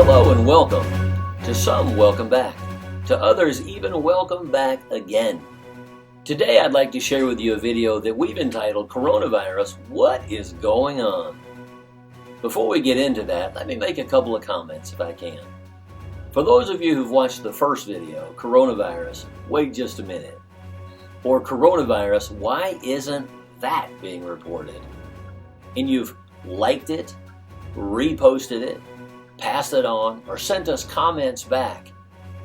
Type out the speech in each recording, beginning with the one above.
Hello and welcome. To some, welcome back. To others, even welcome back again. Today I'd like to share with you a video that we've entitled Coronavirus, What is Going On? Before we get into that, let me make a couple of comments if I can. For those of you who've watched the first video, Coronavirus, Wait Just a Minute, or Coronavirus, Why Isn't That Being Reported? And you've liked it, reposted it, passed it on, or sent us comments back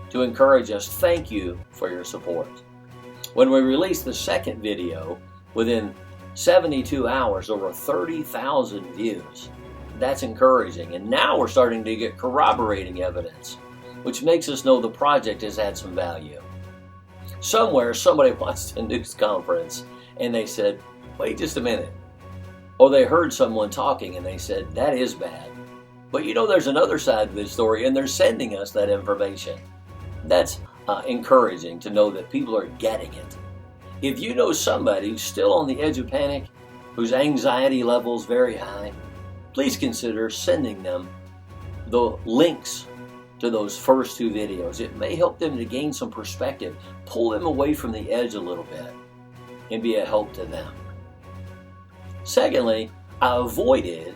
to encourage us, thank you for your support. When we released the second video, within 72 hours, over 30,000 views. That's encouraging. And now we're starting to get corroborating evidence, which makes us know the project has had some value. Somewhere, somebody watched a news conference and they said, wait just a minute. Or they heard someone talking and they said, that is bad. But you know, there's another side to this story, and they're sending us that information. That's encouraging to know that people are getting it. If you know somebody who's still on the edge of panic, whose anxiety level is very high, please consider sending them the links to those first two videos. It may help them to gain some perspective, pull them away from the edge a little bit, and be a help to them. Secondly, I avoided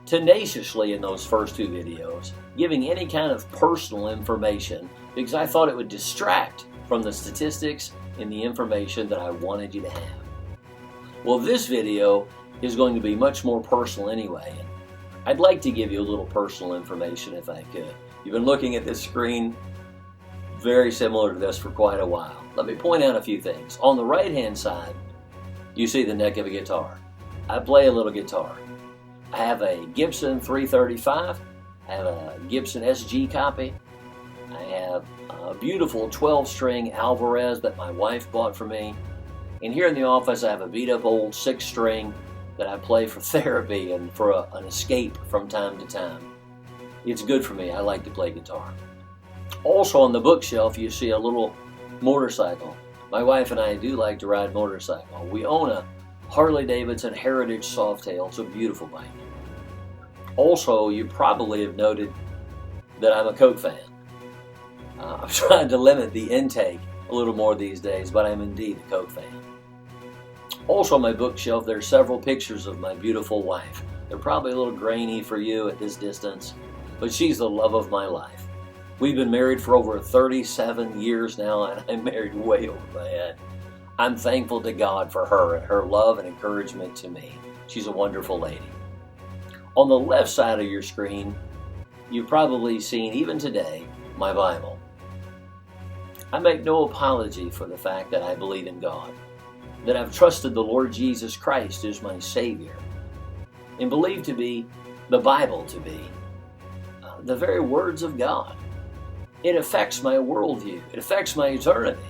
tenaciously in those first two videos giving any kind of personal information because I thought it would distract from the statistics and the information that I wanted you to have. Well, this video is going to be much more personal anyway, and I'd like to give you a little personal information if I could. You've been looking at this screen very similar to this for quite a while. Let me point out a few things. On the right hand side, you see the neck of a guitar. I play a little guitar. I have a Gibson 335, I have a Gibson SG copy, I have a beautiful 12-string Alvarez that my wife bought for me, and here in the office I have a beat-up old 6-string that I play for therapy and for an escape from time to time. It's good for me, I like to play guitar. Also on the bookshelf you see a little motorcycle. My wife and I do like to ride motorcycle. We own a Harley-Davidson Heritage Softail. It's a beautiful bike. Also, you probably have noted that I'm a Coke fan. I'm trying to limit the intake a little more these days, but I'm indeed a Coke fan. Also on my bookshelf, there are several pictures of my beautiful wife. They're probably a little grainy for you at this distance, but she's the love of my life. We've been married for over 37 years now, and I'm married way over my head. I'm thankful to God for her and her love and encouragement to me. She's a wonderful lady. On the left side of your screen, you've probably seen, even today, my Bible. I make no apology for the fact that I believe in God, that I've trusted the Lord Jesus Christ as my Savior, and believe to be the Bible to be the very words of God. It affects my worldview. It affects my eternity.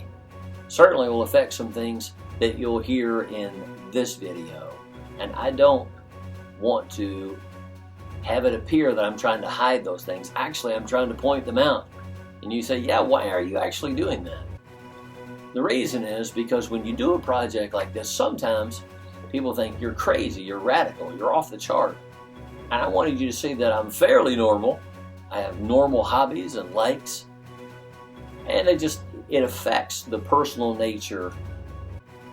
Certainly will affect some things that you'll hear in this video. And I don't want to have it appear that I'm trying to hide those things. Actually, I'm trying to point them out. And you say, yeah, why are you actually doing that? The reason is because when you do a project like this, sometimes people think you're crazy, you're radical, you're off the chart. And I wanted you to see that I'm fairly normal. I have normal hobbies and likes. And it affects the personal nature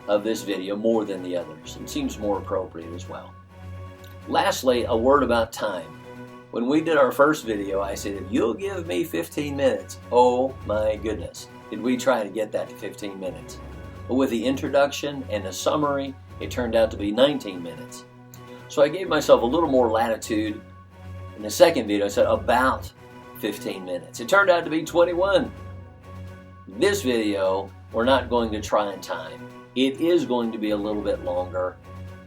of this video more than the others. It seems more appropriate as well. Lastly, a word about time. When we did our first video, I said, if you'll give me 15 minutes, oh my goodness, did we try to get that to 15 minutes. But with the introduction and the summary, it turned out to be 19 minutes. So I gave myself a little more latitude. In the second video, I said about 15 minutes. It turned out to be 21. This video, we're not going to try and time. It is going to be a little bit longer.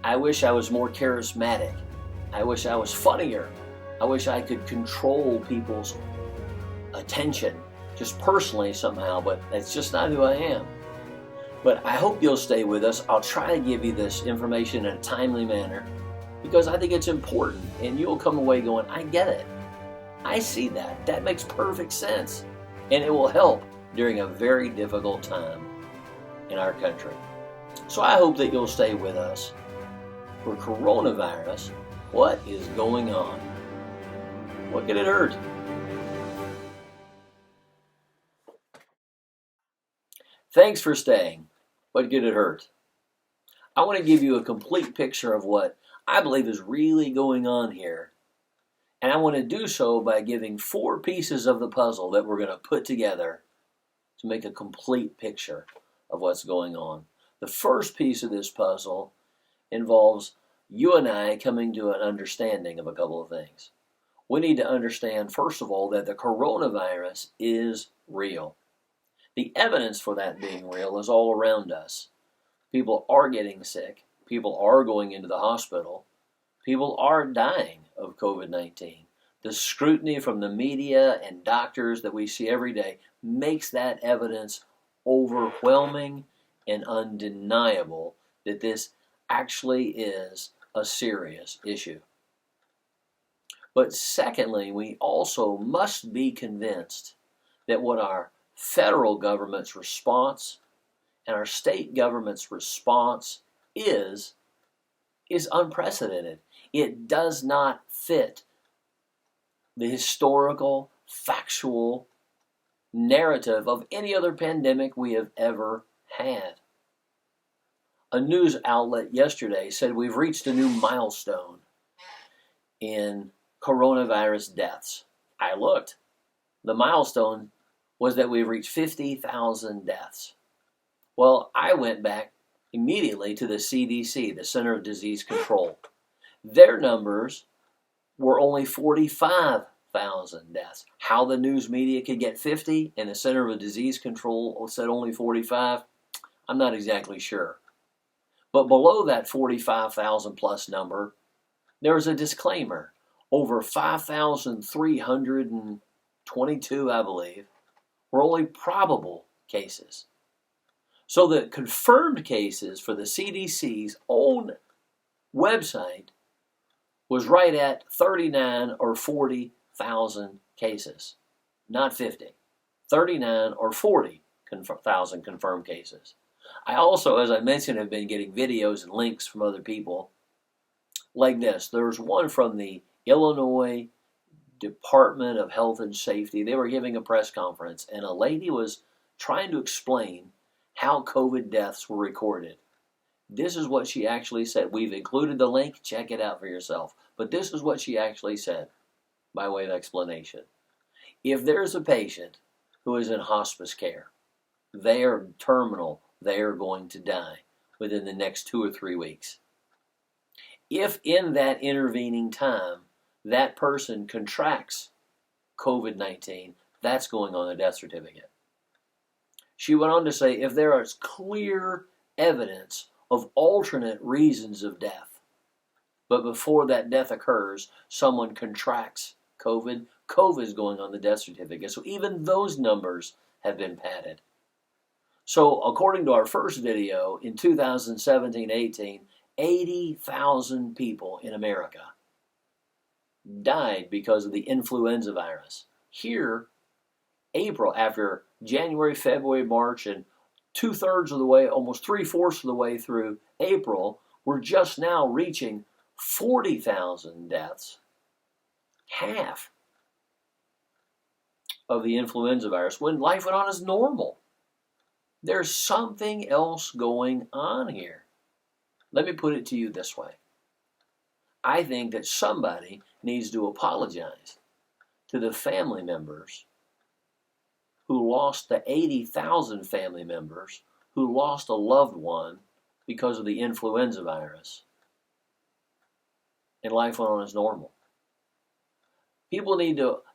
I wish I was more charismatic. I wish I was funnier. I wish I could control people's attention, just personally somehow, but that's just not who I am. But I hope you'll stay with us. I'll try to give you this information in a timely manner because I think it's important, and you'll come away going, I get it. I see that. That makes perfect sense. And it will help during a very difficult time in our country. So I hope that you'll stay with us for Coronavirus. What is going on? What could it hurt? Thanks for staying. What could it hurt? I want to give you a complete picture of what I believe is really going on here. And I want to do so by giving 4 pieces of the puzzle that we're going to put together to make a complete picture of what's going on. The first piece of this puzzle involves you and I coming to an understanding of a couple of things. We need to understand, first of all, that the coronavirus is real. The evidence for that being real is all around us. People are getting sick. People are going into the hospital. People are dying of COVID-19. The scrutiny from the media and doctors that we see every day makes that evidence overwhelming and undeniable that this actually is a serious issue. But secondly, we also must be convinced that what our federal government's response and our state government's response is unprecedented. It does not fit the historical, factual narrative of any other pandemic we have ever had. A news outlet yesterday said we've reached a new milestone in coronavirus deaths. I looked. The milestone was that we've reached 50,000 deaths. Well, I went back immediately to the CDC, the Center of Disease Control. Their numbers were only 45,000 deaths. How the news media could get 50 and the Center of Disease Control said only 45, I'm not exactly sure. But below that 45,000 plus number, there was a disclaimer. Over 5,322, I believe, were only probable cases. So the confirmed cases for the CDC's own website was right at 39 or 40,000 cases, not 50. 39 or 40,000 confirmed cases. I also, as I mentioned, have been getting videos and links from other people like this. There's one from the Illinois Department of Health and Safety. They were giving a press conference, and a lady was trying to explain how COVID deaths were recorded. This is what she actually said. We've included the link. Check it out for yourself. But this is what she actually said by way of explanation. If there's a patient who is in hospice care, they are terminal, they are going to die within the next 2 or 3 weeks. If in that intervening time that person contracts COVID-19, that's going on the death certificate. She went on to say, if there is clear evidence of alternate reasons of death, but before that death occurs, someone contracts COVID, COVID is going on the death certificate. So even those numbers have been padded. So according to our first video, in 2017-18, 80,000 people in America died because of the influenza virus. Here, April, after January, February, March, and 2/3 of the way, almost 3/4 of the way through April, we're just now reaching 40,000 deaths, half of the influenza virus, when life went on as normal. There's something else going on here. Let me put it to you this way. I think that somebody needs to apologize to the family members who lost, the 80,000 family members who lost a loved one because of the influenza virus. And life went on as normal.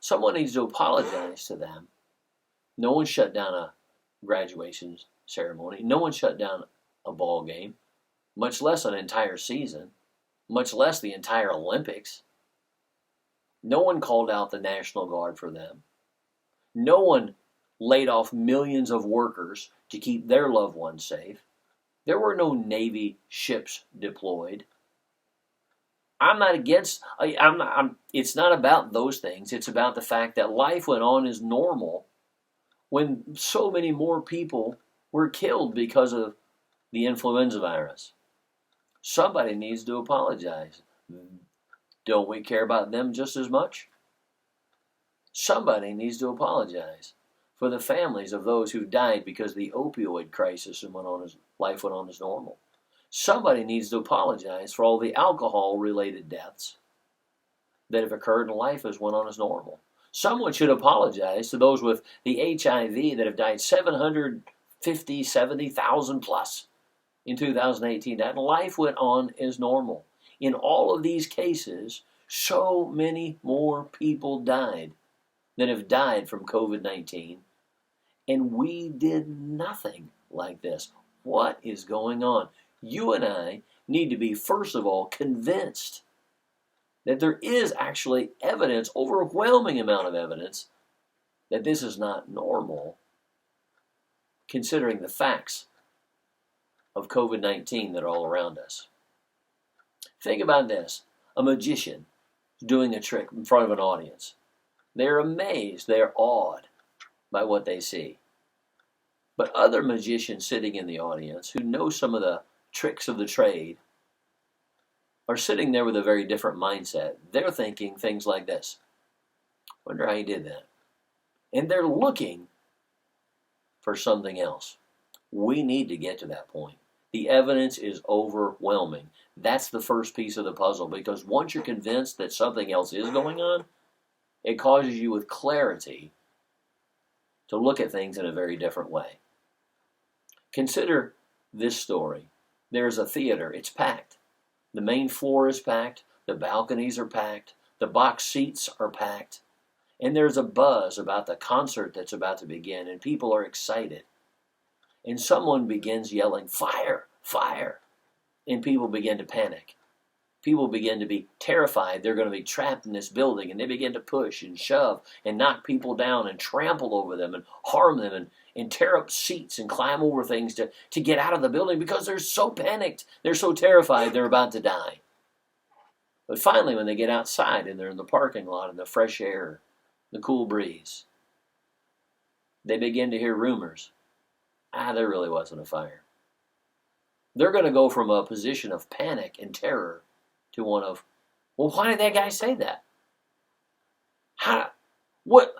Someone needs to apologize to them. No one shut down a graduation ceremony. No one shut down a ball game, much less an entire season, much less the entire Olympics. No one called out the National Guard for them. No one laid off millions of workers to keep their loved ones safe. There were no Navy ships deployed. I'm not against, it's not about those things. It's about the fact that life went on as normal when so many more people were killed because of the influenza virus. Somebody needs to apologize. Don't we care about them just as much? Somebody needs to apologize for the families of those who died because the opioid crisis and life went on as normal. Somebody needs to apologize for all the alcohol-related deaths that have occurred and life has went on as normal. Someone should apologize to those with the HIV that have died 750, 70,000 plus in 2018. That life went on as normal. In all of these cases, so many more people died that have died from COVID-19, and we did nothing like this. What is going on? You and I need to be, first of all, convinced that there is actually evidence, overwhelming amount of evidence, that this is not normal, considering the facts of COVID-19 that are all around us. Think about this. A magician doing a trick in front of an audience. They're amazed, they're awed by what they see. But other magicians sitting in the audience who know some of the tricks of the trade are sitting there with a very different mindset. They're thinking things like this. Wonder how he did that. And they're looking for something else. We need to get to that point. The evidence is overwhelming. That's the first piece of the puzzle, because once you're convinced that something else is going on, it causes you with clarity to look at things in a very different way. Consider this story. There's a theater. It's packed. The main floor is packed. The balconies are packed. The box seats are packed. And there's a buzz about the concert that's about to begin, and people are excited. And someone begins yelling, "Fire! Fire!" And people begin to panic. People begin to be terrified they're going to be trapped in this building, and they begin to push and shove and knock people down and trample over them and harm them and tear up seats and climb over things to get out of the building because they're so panicked. They're so terrified they're about to die. But finally, when they get outside and they're in the parking lot in the fresh air, the cool breeze, they begin to hear rumors. There really wasn't a fire. They're going to go from a position of panic and terror to one of, well, why did that guy say that? What?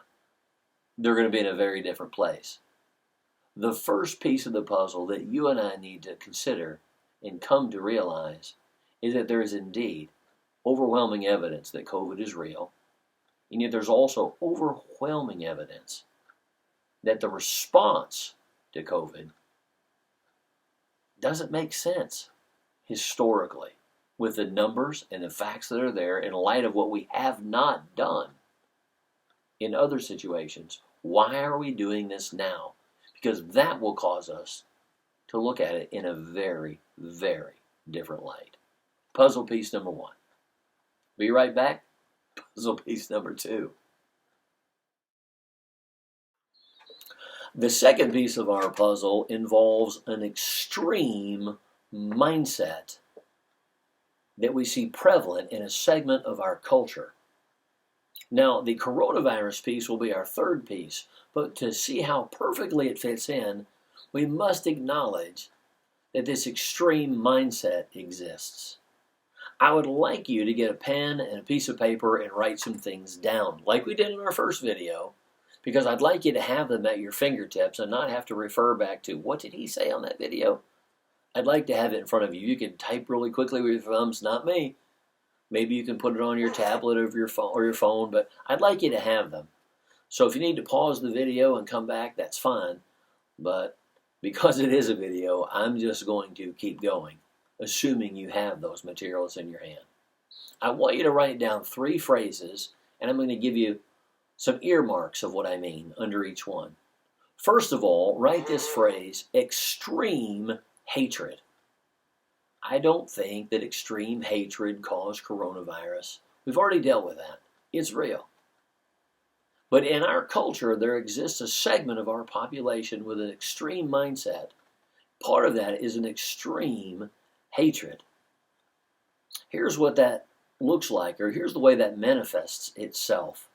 They're going to be in a very different place. The first piece of the puzzle that you and I need to consider and come to realize is that there is indeed overwhelming evidence that COVID is real, and yet there's also overwhelming evidence that the response to COVID doesn't make sense historically with the numbers and the facts that are there in light of what we have not done in other situations. Why are we doing this now? Because that will cause us to look at it in a very, very different light. Puzzle piece number one. Be right back. Puzzle piece number two. The second piece of our puzzle involves an extreme mindset that we see prevalent in a segment of our culture. Now, the coronavirus piece will be our third piece, but to see how perfectly it fits in, we must acknowledge that this extreme mindset exists. I would like you to get a pen and a piece of paper and write some things down, like we did in our first video, because I'd like you to have them at your fingertips and not have to refer back to, what did he say on that video? I'd like to have it in front of you. You can type really quickly with your thumbs, not me. Maybe you can put it on your tablet or your phone, but I'd like you to have them. So if you need to pause the video and come back, that's fine. But because it is a video, I'm just going to keep going, assuming you have those materials in your hand. I want you to write down 3 phrases, and I'm going to give you some earmarks of what I mean under each one. First of all, write this phrase, extreme hatred. I don't think that extreme hatred caused coronavirus. We've already dealt with that. It's real. But in our culture, there exists a segment of our population with an extreme mindset. Part of that is an extreme hatred. Here's what that looks like, or here's the way that manifests itself.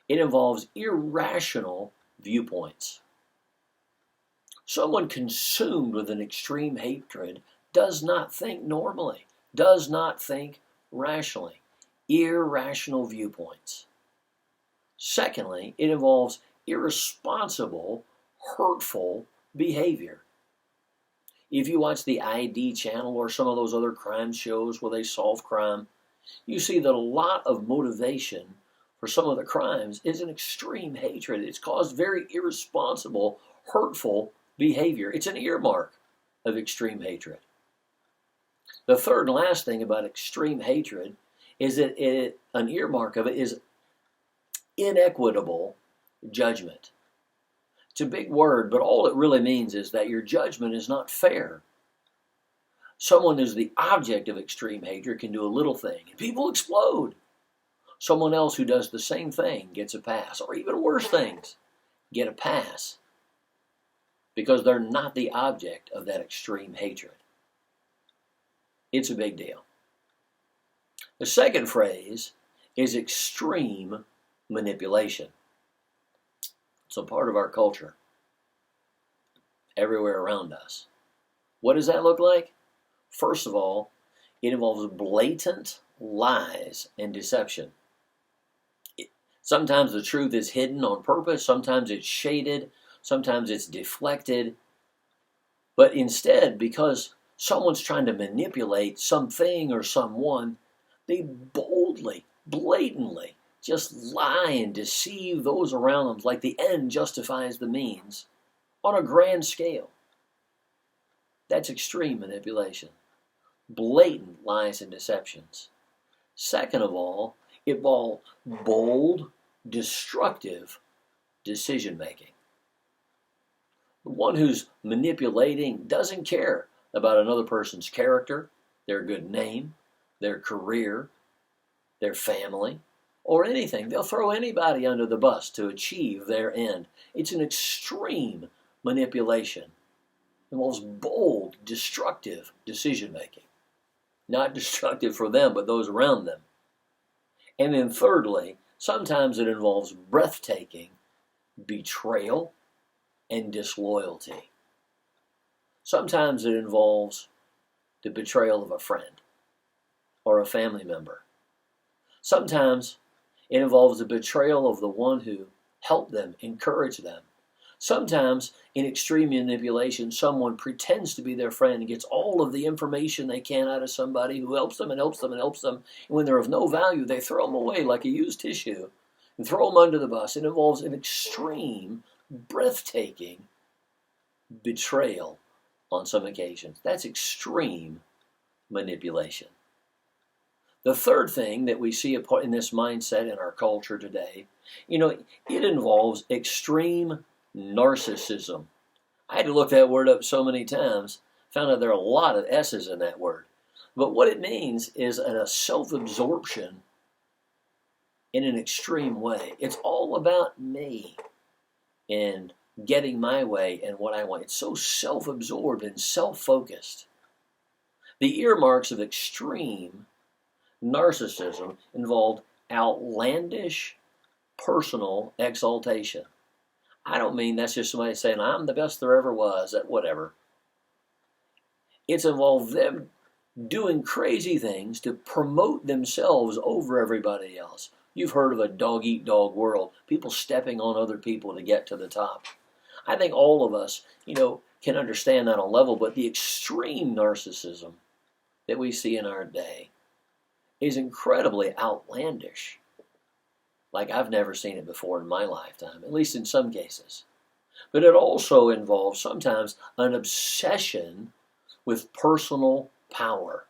It involves irrational viewpoints. Someone consumed with an extreme hatred does not think normally, does not think rationally. Irrational viewpoints. Secondly, it involves irresponsible, hurtful behavior. If you watch the ID channel or some of those other crime shows where they solve crime, you see that a lot of motivation for some of the crimes is an extreme hatred. It's caused very irresponsible, hurtful behavior. It's an earmark of extreme hatred. The third and last thing about extreme hatred is that an earmark of it is inequitable judgment. It's a big word, but all it really means is that your judgment is not fair. Someone who's the object of extreme hatred can do a little thing, and people explode. Someone else who does the same thing gets a pass, or even worse things get a pass, because they're not the object of that extreme hatred. It's a big deal. The second phrase is extreme manipulation. It's a part of our culture, everywhere around us. What does that look like? First of all, it involves blatant lies and deception. Sometimes the truth is hidden on purpose, sometimes it's shaded, sometimes it's deflected. But instead, because someone's trying to manipulate something or someone, they boldly, blatantly just lie and deceive those around them like the end justifies the means on a grand scale. That's extreme manipulation. Blatant lies and deceptions. Second of all, it involves bold, destructive decision making. The one who's manipulating doesn't care about another person's character, their good name, their career, their family, or anything. They'll throw anybody under the bus to achieve their end. It's an extreme manipulation. It involves bold, destructive decision making. Not destructive for them, but those around them. And then thirdly, sometimes it involves breathtaking betrayal and disloyalty. Sometimes it involves the betrayal of a friend or a family member. Sometimes it involves the betrayal of the one who helped them, encouraged them. Sometimes, in extreme manipulation, someone pretends to be their friend and gets all of the information they can out of somebody who helps them and helps them and helps them. And when they're of no value, they throw them away like a used tissue and throw them under the bus. It involves an extreme, breathtaking betrayal on some occasions. That's extreme manipulation. The third thing that we see in this mindset in our culture today, it involves extreme narcissism. I had to look that word up so many times, found out there are a lot of S's in that word. But what it means is a self-absorption in an extreme way. It's all about me and getting my way and what I want. It's so self-absorbed and self-focused. The earmarks of extreme narcissism involved outlandish personal exaltation. I don't mean that's just somebody saying, I'm the best there ever was, at whatever. It's involved them doing crazy things to promote themselves over everybody else. You've heard of a dog-eat-dog world, people stepping on other people to get to the top. I think all of us, can understand that on a level, but the extreme narcissism that we see in our day is incredibly outlandish. Like I've never seen it before in my lifetime, at least in some cases. But it also involves sometimes an obsession with personal power.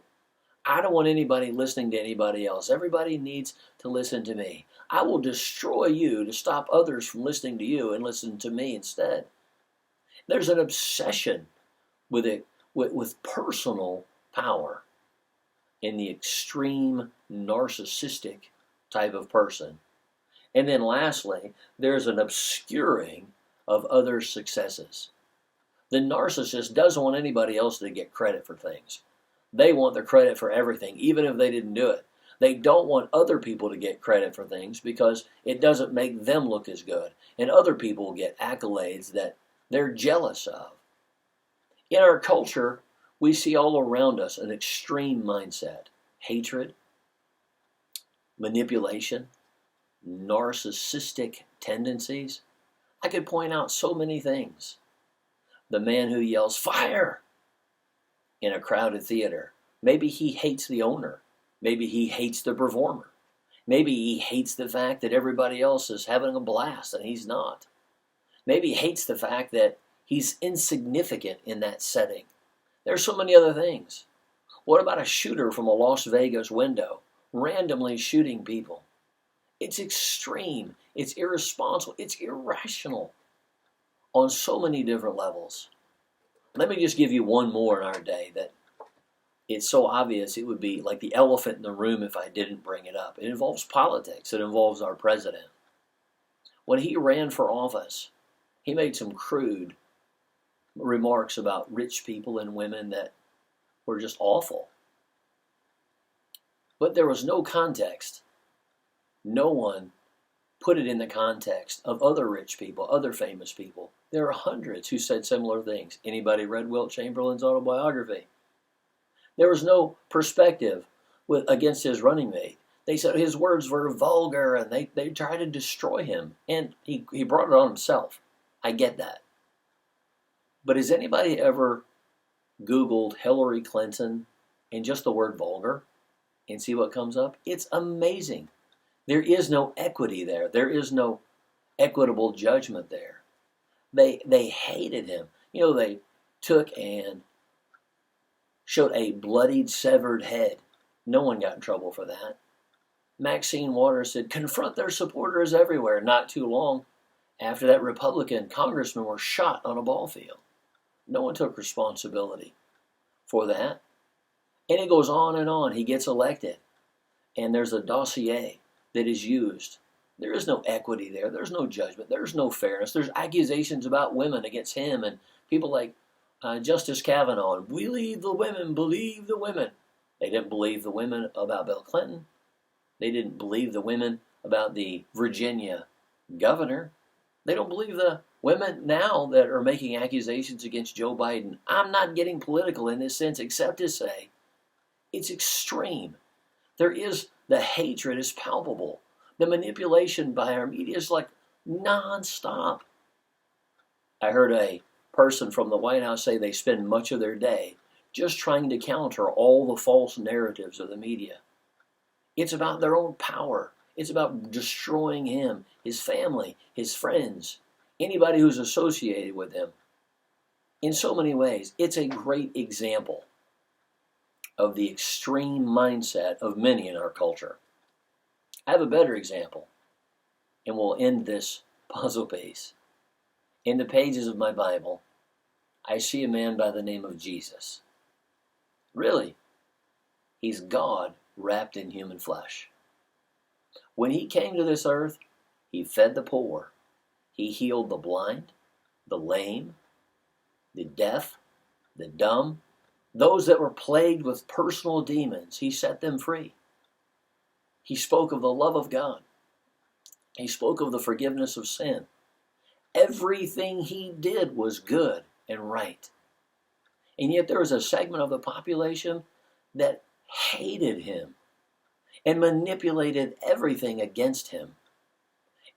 I don't want anybody listening to anybody else. Everybody needs to listen to me. I will destroy you to stop others from listening to you and listen to me instead. There's an obsession with personal power in the extreme narcissistic type of person. And then lastly, there's an obscuring of other successes. The narcissist doesn't want anybody else to get credit for things. They want the credit for everything, even if they didn't do it. They don't want other people to get credit for things because it doesn't make them look as good. And other people get accolades that they're jealous of. In our culture, we see all around us an extreme mindset. Hatred, manipulation, narcissistic tendencies. I could point out so many things. The man who yells, "Fire!" in a crowded theater. Maybe he hates the owner. Maybe he hates the performer. Maybe he hates the fact that everybody else is having a blast and he's not. Maybe he hates the fact that he's insignificant in that setting. There's so many other things. What about a shooter from a Las Vegas window, randomly shooting people? It's extreme. It's irresponsible. It's irrational on so many different levels. Let me just give you one more in our day that it's so obvious it would be like the elephant in the room if I didn't bring it up. It involves politics. It involves our president. When he ran for office, he made some crude remarks about rich people and women that were just awful. But there was no context. No one put it in the context of other rich people, other famous people. There are hundreds who said similar things. Anybody read Wilt Chamberlain's autobiography? There was no perspective against his running mate. They said his words were vulgar and they tried to destroy him. And he brought it on himself. I get that. But has anybody ever Googled Hillary Clinton and just the word vulgar and see what comes up? It's amazing. There is no equity there. There is no equitable judgment there. They hated him. You know, they took and showed a bloodied, severed head. No one got in trouble for that. Maxine Waters said, confront their supporters everywhere. Not too long after that, Republican congressmen were shot on a ball field. No one took responsibility for that. And it goes on and on. He gets elected. And there's a dossier that is used. There is no equity there. There's no judgment. There's no fairness. There's accusations about women against him and people like Justice Kavanaugh. Believe the women. Believe the women. They didn't believe the women about Bill Clinton. They didn't believe the women about the Virginia governor. They don't believe the women now that are making accusations against Joe Biden. I'm not getting political in this sense except to say it's extreme. There is the hatred is palpable. The manipulation by our media is like nonstop. I heard a person from the White House say they spend much of their day just trying to counter all the false narratives of the media. It's about their own power. It's about destroying him, his family, his friends, anybody who's associated with him. In so many ways, it's a great example of the extreme mindset of many in our culture. I have a better example, and we'll end this puzzle piece. In the pages of my Bible, I see a man by the name of Jesus. Really, he's God wrapped in human flesh. When he came to this earth, he fed the poor. He healed the blind, the lame, the deaf, the dumb, those that were plagued with personal demons. He set them free. He spoke of the love of God. He spoke of the forgiveness of sin. Everything he did was good and right. And yet there was a segment of the population that hated him and manipulated everything against him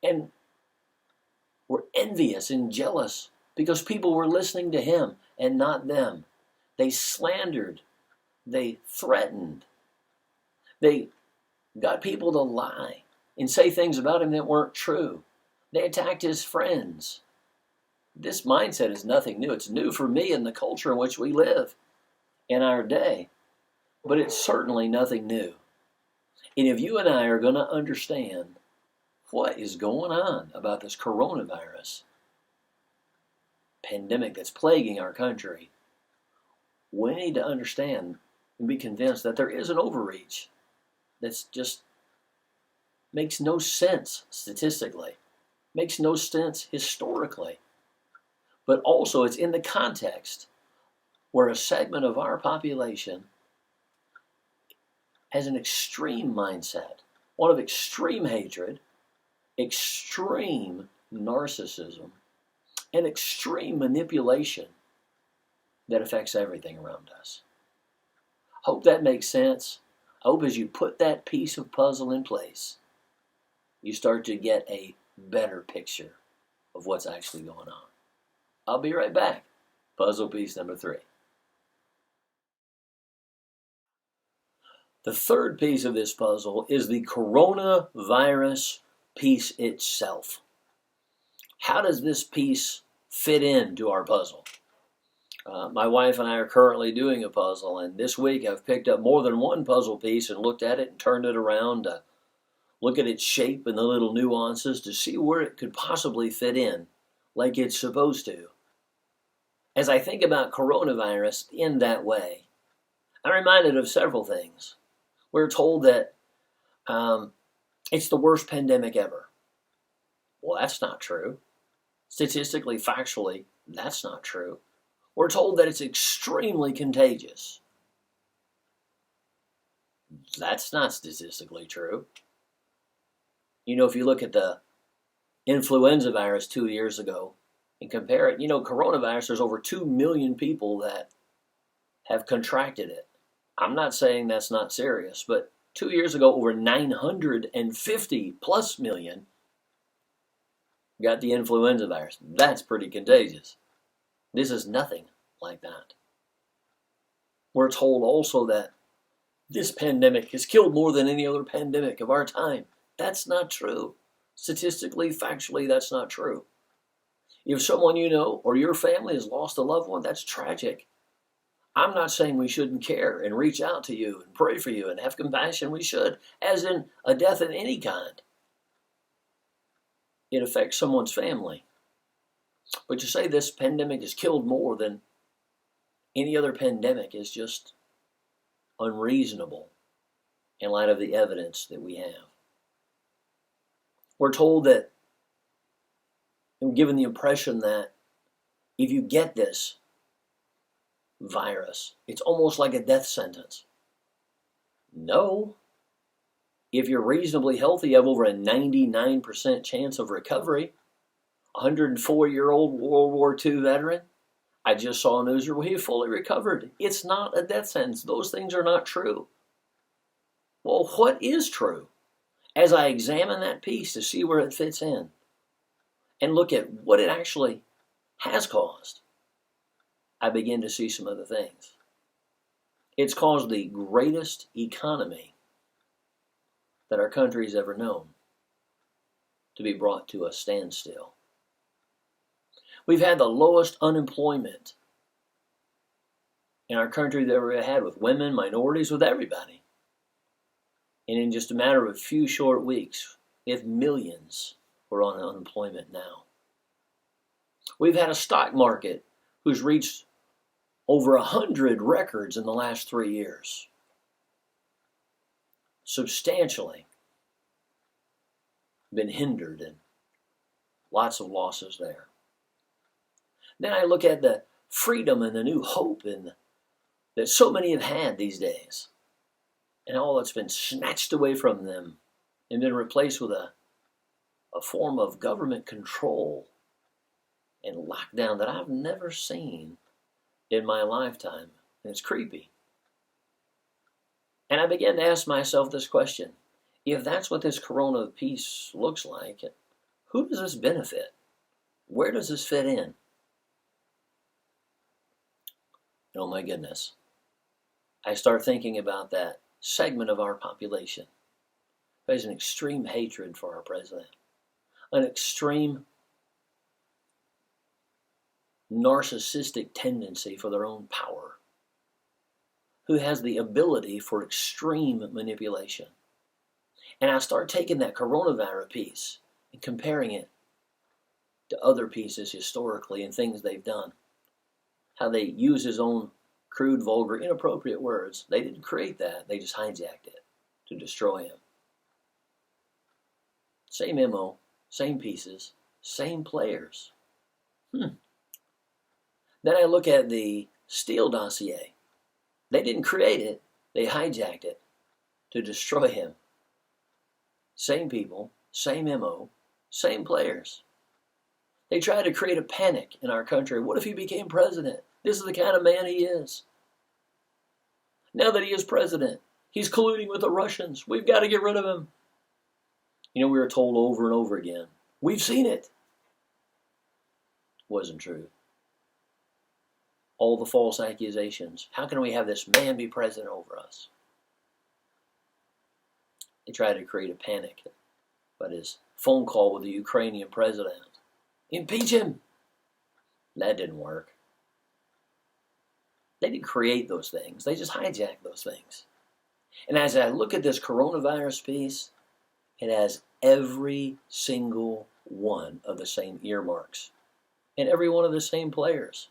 and were envious and jealous because people were listening to him and not them. They slandered. They threatened. They got people to lie and say things about him that weren't true. They attacked his friends. This mindset is nothing new. It's new for me in the culture in which we live in our day. But it's certainly nothing new. And if you and I are going to understand what is going on about this coronavirus pandemic that's plaguing our country, we need to understand and be convinced that there is an overreach that's just makes no sense statistically, makes no sense historically, but also it's in the context where a segment of our population has an extreme mindset, one of extreme hatred, extreme narcissism, and extreme manipulation that affects everything around us. Hope that makes sense. I hope as you put that piece of puzzle in place, you start to get a better picture of what's actually going on. I'll be right back. Puzzle piece number 3. The third piece of this puzzle is the coronavirus piece itself. How does this piece fit into our puzzle? My wife and I are currently doing a puzzle, and this week I've picked up more than one puzzle piece and looked at it and turned it around to look at its shape and the little nuances to see where it could possibly fit in like it's supposed to. As I think about coronavirus in that way, I'm reminded of several things. We're told that it's the worst pandemic ever. Well, that's not true. Statistically, factually, that's not true. We're told that it's extremely contagious. That's not statistically true. You know, if you look at the influenza virus 2 years ago and compare it, coronavirus, there's over 2 million people that have contracted it. I'm not saying that's not serious, but 2 years ago, over 950 plus million got the influenza virus. That's pretty contagious. This is nothing like that. We're told also that this pandemic has killed more than any other pandemic of our time. That's not true. Statistically, factually, that's not true. If someone you know or your family has lost a loved one, that's tragic. I'm not saying we shouldn't care and reach out to you and pray for you and have compassion. We should, as in a death of any kind. It affects someone's family. But to say this pandemic has killed more than any other pandemic is just unreasonable in light of the evidence that we have. We're told that, and given the impression that if you get this virus, it's almost like a death sentence. No. If you're reasonably healthy, you have over a 99% chance of recovery. A 104-year-old World War II veteran, I just saw a news where he fully recovered. It's not a death sentence. Those things are not true. Well, what is true? As I examine that piece to see where it fits in and look at what it actually has caused, I begin to see some other things. It's caused the greatest economy that our country's ever known to be brought to a standstill. We've had the lowest unemployment in our country that we ever had, with women, minorities, with everybody. And in just a matter of a few short weeks, if millions were on unemployment now. We've had a stock market who's reached over 100 records in the last 3 years. Substantially been hindered, and lots of losses there. Then I look at the freedom and the new hope that so many have had these days, and all that's been snatched away from them and been replaced with a form of government control and lockdown that I've never seen in my lifetime. And it's creepy. And I began to ask myself this question: if that's what this corona piece looks like, who does this benefit? Where does this fit in? Oh my goodness. I start thinking about that segment of our population who has an extreme hatred for our president, an extreme narcissistic tendency for their own power, who has the ability for extreme manipulation. And I start taking that coronavirus piece and comparing it to other pieces historically and things they've done. How they use his own crude, vulgar, inappropriate words. They didn't create that. They just hijacked it to destroy him. Same MO, same pieces, same players. Then I look at the Steele dossier. They didn't create it. They hijacked it to destroy him. Same people, same MO, same players. They tried to create a panic in our country. What if he became president? This is the kind of man he is. Now that he is president, he's colluding with the Russians. We've got to get rid of him. We were told over and over again, we've seen it. wasn't true. All the false accusations. How can we have this man be president over us? They tried to create a panic about his phone call with the Ukrainian president. Impeach him! That didn't work. They didn't create those things. They just hijacked those things. And as I look at this coronavirus piece, it has every single one of the same earmarks and every one of the same players.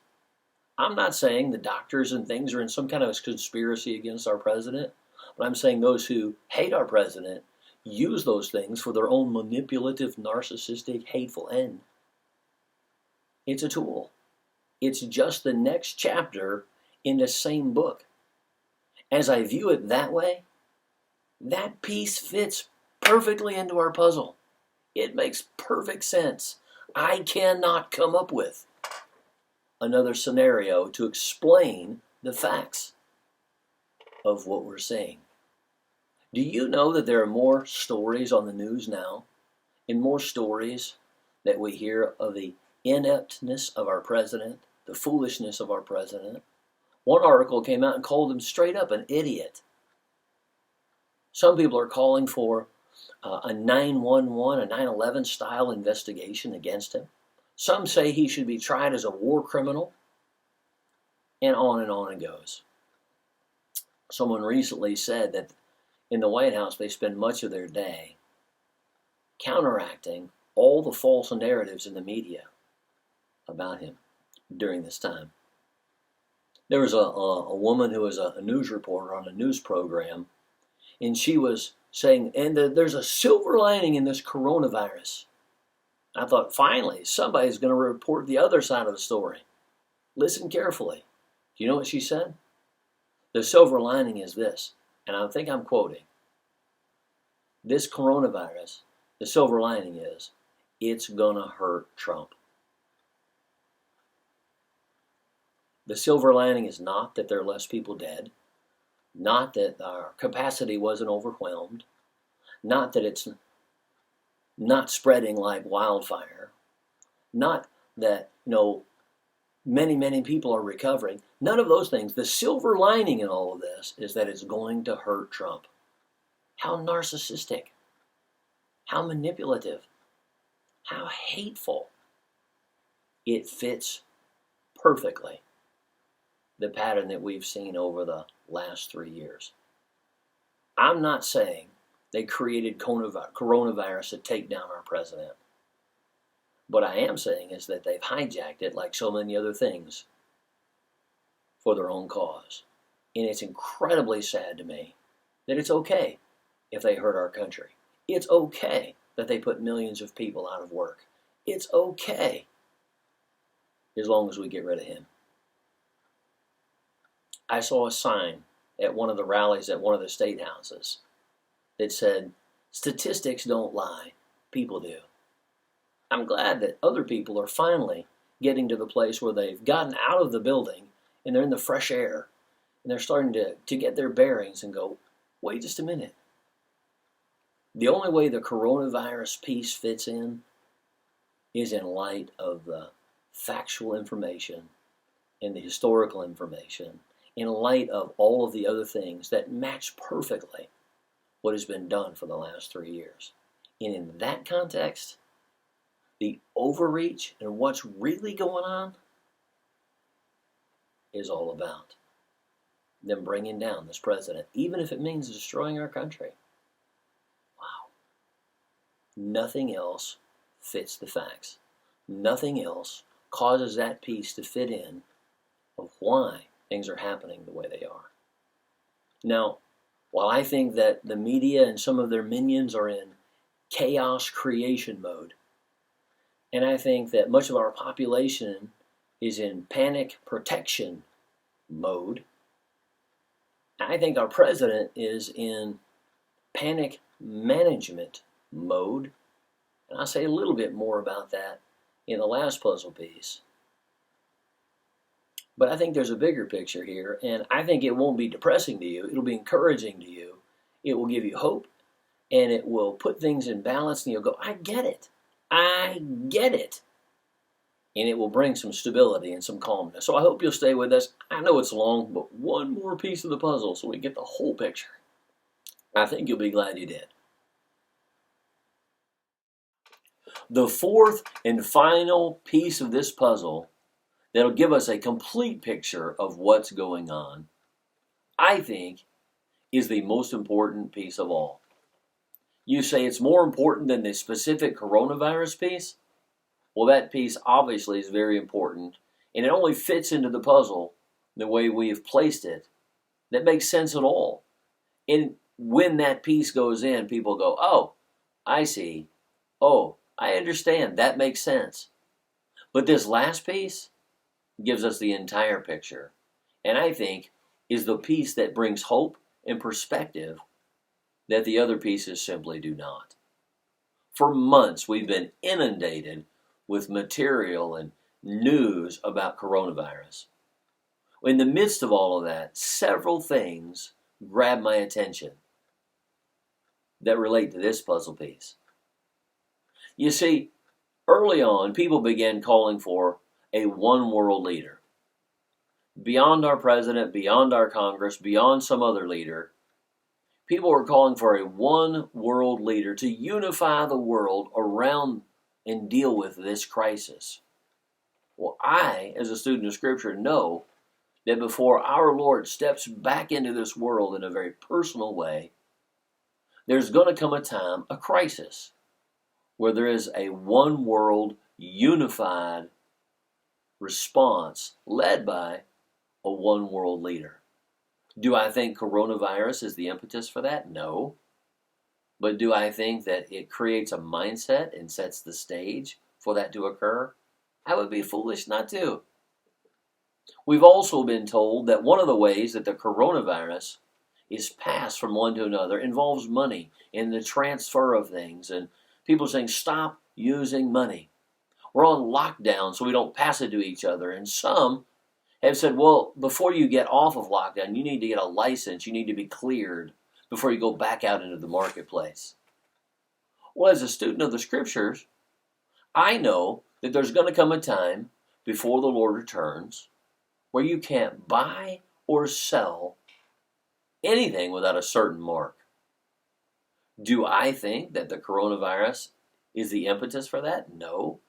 I'm not saying the doctors and things are in some kind of conspiracy against our president, but I'm saying those who hate our president use those things for their own manipulative, narcissistic, hateful end. It's a tool. It's just the next chapter in the same book. As I view it that way, that piece fits perfectly into our puzzle. It makes perfect sense. I cannot come up with another scenario to explain the facts of what we're seeing. Do you know that there are more stories on the news now, and more stories that we hear of the ineptness of our president, the foolishness of our president? One article came out and called him straight up an idiot. Some people are calling for a 911, a 9/11 style investigation against him. Some say he should be tried as a war criminal, and on it goes. Someone recently said that in the White House they spend much of their day counteracting all the false narratives in the media about him during this time. There was a woman who was a news reporter on a news program, and she was saying, and there's a silver lining in this coronavirus. I thought, finally, somebody's going to report the other side of the story. Listen carefully. Do you know what she said? The silver lining is this, and I think I'm quoting. This coronavirus, the silver lining is, it's going to hurt Trump. The silver lining is not that there are less people dead, not that our capacity wasn't overwhelmed, not that it's not spreading like wildfire, not that, many people are recovering. None of those things. The silver lining in all of this is that it's going to hurt Trump. How narcissistic, how manipulative, how hateful. It fits perfectly the pattern that we've seen over the last 3 years. I'm not saying they created coronavirus to take down our president. What I am saying is that they've hijacked it like so many other things for their own cause. And it's incredibly sad to me that it's okay if they hurt our country. It's okay that they put millions of people out of work. It's okay as long as we get rid of him. I saw a sign at one of the rallies at one of the state houses that said, statistics don't lie, people do. I'm glad that other people are finally getting to the place where they've gotten out of the building and they're in the fresh air and they're starting to get their bearings and go, wait just a minute. The only way the coronavirus piece fits in is in light of the factual information and the historical information, in light of all of the other things that match perfectly what has been done for the last 3 years. And in that context, the overreach and what's really going on is all about them bringing down this president, even if it means destroying our country. Wow. Nothing else fits the facts. Nothing else causes that piece to fit in of why things are happening the way they are. Now, while I think that the media and some of their minions are in chaos creation mode, and I think that much of our population is in panic protection mode, I think our president is in panic management mode, and I'll say a little bit more about that in the last puzzle piece. But I think there's a bigger picture here, and I think it won't be depressing to you. It'll be encouraging to you. It will give you hope, and it will put things in balance, and you'll go, I get it. I get it. and it will bring some stability and some calmness. So I hope you'll stay with us. I know it's long, but one more piece of the puzzle so we get the whole picture. I think you'll be glad you did. The fourth and final piece of this puzzle that'll give us a complete picture of what's going on, I think, is the most important piece of all. You say it's more important than the specific coronavirus piece? Well, that piece obviously is very important, and it only fits into the puzzle the way we have placed it. That makes sense at all. And when that piece goes in, people go, oh, I see. Oh, I understand. That makes sense. But this last piece gives us the entire picture, and I think is the piece that brings hope and perspective that the other pieces simply do not. For months, we've been inundated with material and news about coronavirus. In the midst of all of that, several things grab my attention that relate to this puzzle piece. You see, early on, people began calling for a one world leader. Beyond our president, beyond our Congress, beyond some other leader, people were calling for a one world leader to unify the world around and deal with this crisis. Well, I, as a student of Scripture, know that before our Lord steps back into this world in a very personal way, there's going to come a time, a crisis, where there is a one world, unified response led by a one world leader. Do I think coronavirus is the impetus for that? No. But do I think that it creates a mindset and sets the stage for that to occur? I would be foolish not to. We've also been told that one of the ways that the coronavirus is passed from one to another involves money and the transfer of things, and people saying, stop using money. We're on lockdown so we don't pass it to each other. And some have said, well, before you get off of lockdown, you need to get a license. You need to be cleared before you go back out into the marketplace. Well, as a student of the Scriptures, I know that there's going to come a time before the Lord returns where you can't buy or sell anything without a certain mark. Do I think that the coronavirus is the impetus for that? No.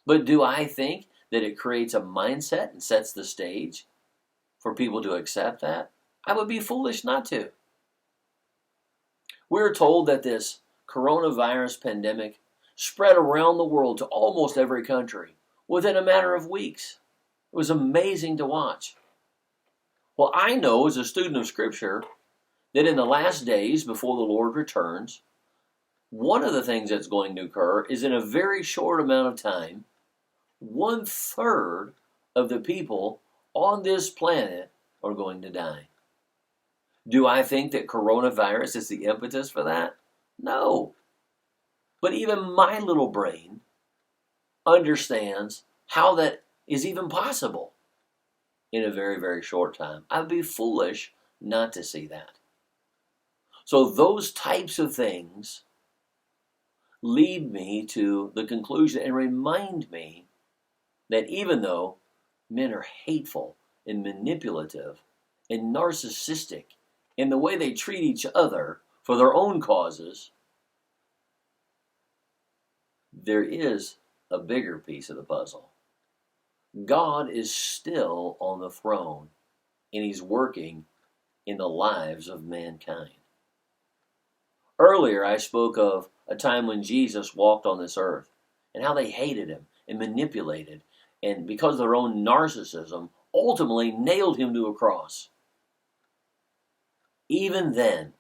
But do I think that it creates a mindset and sets the stage for people to accept that? I would be foolish not to. We're told that this coronavirus pandemic spread around the world to almost every country within a matter of weeks. It was amazing to watch. Well, I know as a student of Scripture that in the last days before the Lord returns, one of the things that's going to occur is in a very short amount of time, 1/3 of the people on this planet are going to die. Do I think that coronavirus is the impetus for that? No. But even my little brain understands how that is even possible in a very, very short time. I'd be foolish not to see that. So those types of things lead me to the conclusion and remind me that even though men are hateful and manipulative and narcissistic in the way they treat each other for their own causes, there is a bigger piece of the puzzle. God is still on the throne, and He's working in the lives of mankind. Earlier, I spoke of a time when Jesus walked on this earth and how they hated Him and manipulated, and because of their own narcissism, ultimately nailed Him to a cross. Even then,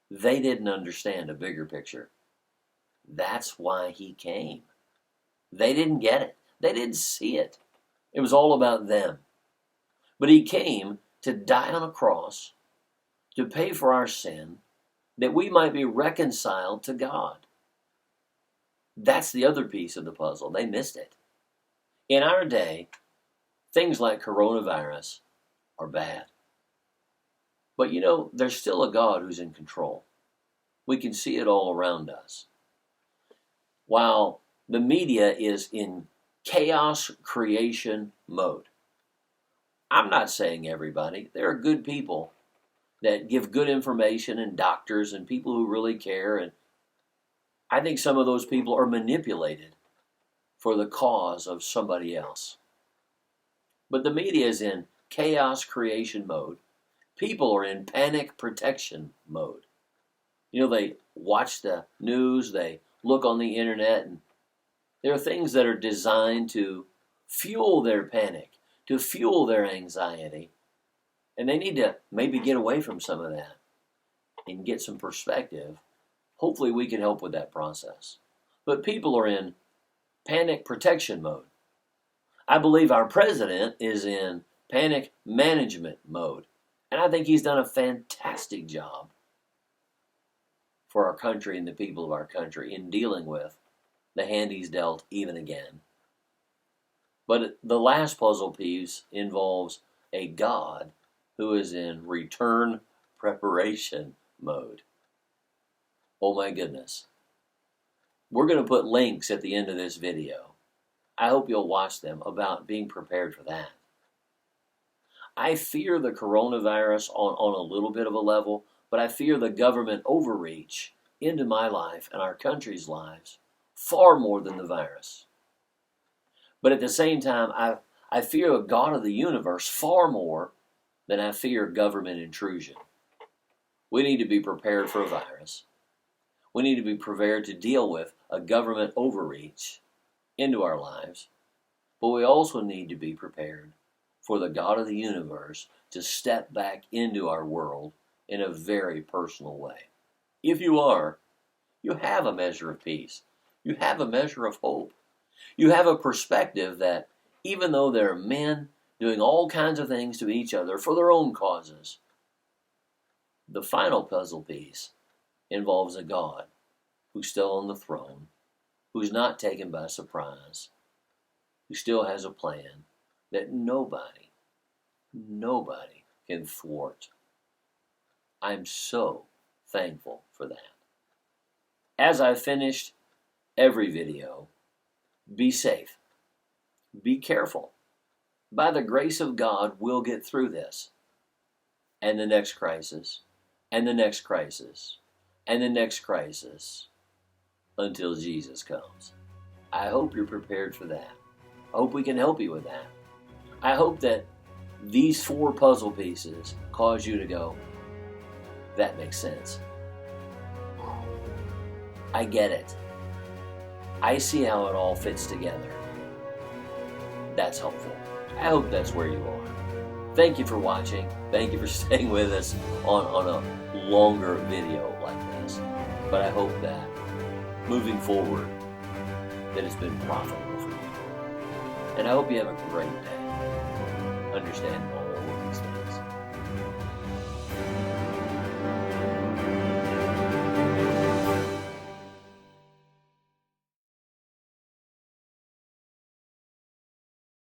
they didn't understand a bigger picture. That's why He came. They didn't get it. They didn't see it. It was all about them. But He came to die on a cross, to pay for our sin, that we might be reconciled to God. That's the other piece of the puzzle. They missed it. In our day, things like coronavirus are bad. But you know, there's still a God who's in control. We can see it all around us. While the media is in chaos creation mode. I'm not saying everybody. There are good people that give good information, and doctors and people who really care, and I think some of those people are manipulated for the cause of somebody else. But the media is in chaos creation mode. People are in panic protection mode. They watch the news, they look on the internet, and there are things that are designed to fuel their panic, to fuel their anxiety. And they need to maybe get away from some of that and get some perspective. Hopefully we can help with that process. But people are in panic protection mode. I believe our president is in panic management mode. And I think he's done a fantastic job for our country and the people of our country in dealing with the hand he's dealt even again. But the last puzzle piece involves a God who is in return preparation mode. Oh my goodness. We're going to put links at the end of this video. I hope you'll watch them about being prepared for that. I fear the coronavirus on a little bit of a level, but I fear the government overreach into my life and our country's lives far more than the virus. But at the same time, I fear a God of the universe far more than I fear government intrusion. We need to be prepared for a virus. We need to be prepared to deal with a government overreach into our lives. But we also need to be prepared for the God of the universe to step back into our world in a very personal way. If you are, you have a measure of peace. You have a measure of hope. You have a perspective that even though there are men doing all kinds of things to each other for their own causes, the final puzzle piece involves a God who's still on the throne, who's not taken by surprise, who still has a plan that nobody can thwart. I'm so thankful for that. As I finished every video, be safe. Be careful. By the grace of God, we'll get through this. And the next crisis, and the next crisis, and the next crisis, until Jesus comes. I hope you're prepared for that. I hope we can help you with that. I hope that these 4 puzzle pieces cause you to go, that makes sense. I get it. I see how it all fits together. That's helpful. I hope that's where you are. Thank you for watching. Thank you for staying with us on a longer video like this. But I hope that moving forward, that it's been profitable for you. And I hope you have a great day. Understand